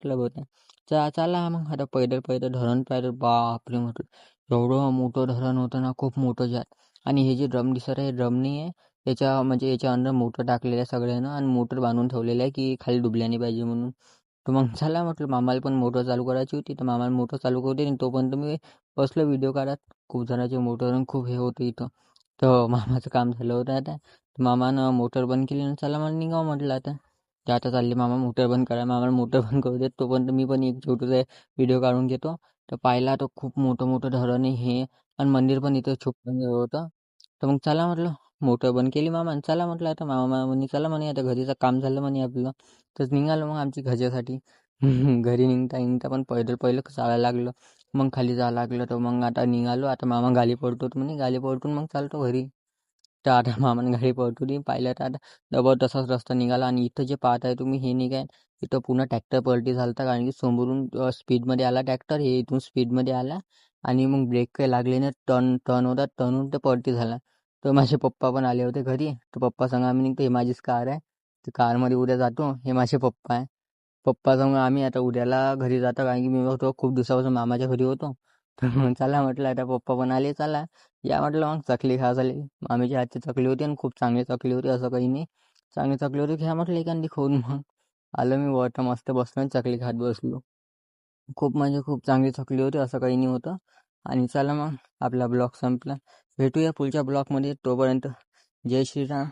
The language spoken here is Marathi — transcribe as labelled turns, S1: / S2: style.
S1: म्हटलं होतं. चला मग आता पैदल पैदल धरण पाहिलं. बापरे म्हटलं एवढं मोठं धरण होतं ना, खूप मोठं जात. आणि हे जे ड्रम दिसत आहे ड्रम नाही आहे, याच्या म्हणजे याच्या अंदर मोटर टाकलेलं आहे सगळ्यानं आणि मोटर बांधून ठेवलेलं आहे की खाली डुबल्या नाही पाहिजे म्हणून. तर मग चला म्हटलं मामाला पण मोटर चालू करायची होती, तर मामाला मोटर चालू करू दे आणि तोपर्यंत मी बसलो व्हिडिओ काढत. खूप जणांचे मोटर आणि खूप हे होतं इथं. तर मामाचं काम झालं होतं आता. तर मामानं मोटर बंद केली आणि चला मला निघावं म्हटलं आता. तर आता चालले मामा मोटर बंद करा. मामाला मोटर बंद करू देत तोपर्यंत मी पण एक छोटूसा व्हिडिओ काढून घेतो. तर पाहिला तर खूप मोठं मोठं धरण आहे हे आणि मंदिर पण इथं छोटं होतं. तर मग चला म्हटलं मोटर बंद केली मामानं. चला म्हटलं आता मामा म्हणे चला म्हणे आता घरीचं काम झालं म्हणे आपलं. तर निघालो मग आमची घरच्यासाठी. घरी निघता निघता पण पैदल पहिलं चालायला लागलं. मग खाली जावं लागलं. तर मग आता निघालो. आता मामा गाली पडतो म्हणे, गाली पडतून मग चालतो घरी. तर आता मामाने गाडी पळवली. पाहिलं तर आता डबल तसाच रस्ता निघाला आणि इथं जे पाहताय तुम्ही हे निघाय इथं पुन्हा ट्रॅक्टर पलटी झालता, कारण की समोरून स्पीडमध्ये आला ट्रॅक्टर, हे इथून स्पीडमध्ये आला आणि मग ब्रेक काही लागले नाही. टर्न टर्न होता, टर्नहून ते पलटी झाला. तर माझे पप्पा पण आले होते घरी. तर पप्पा सांगा आम्ही निघतो, हे माझीच कार आहे, तर कारमध्ये उद्या जातो. हे माझे पप्पा आहे. पप्पा सांग आम्ही आता उद्याला घरी जातो, कारण की मी होतो खूप दिवसापासून मामाच्या घरी होतो. तर मग चला म्हटलं आता पप्पा पण आले, चला या म्हटलं मग चकली खा झाली. मामीच्या हातची चकली होती आणि खूप चांगली चकली होती, असं काही नाही. चांगली चकली होती, घ्या म्हटलं एखादी खाऊन. मग आलो मी वरती मस्त बसलो आणि चकली खात बसलो. खूप म्हणजे खूप चांगली चकली होती, असं काही नाही होतं. आणि चला मग आपला ब्लॉग संपला. भेटूया पुढच्या ब्लॉगमध्ये. तोपर्यंत जय श्रीराम.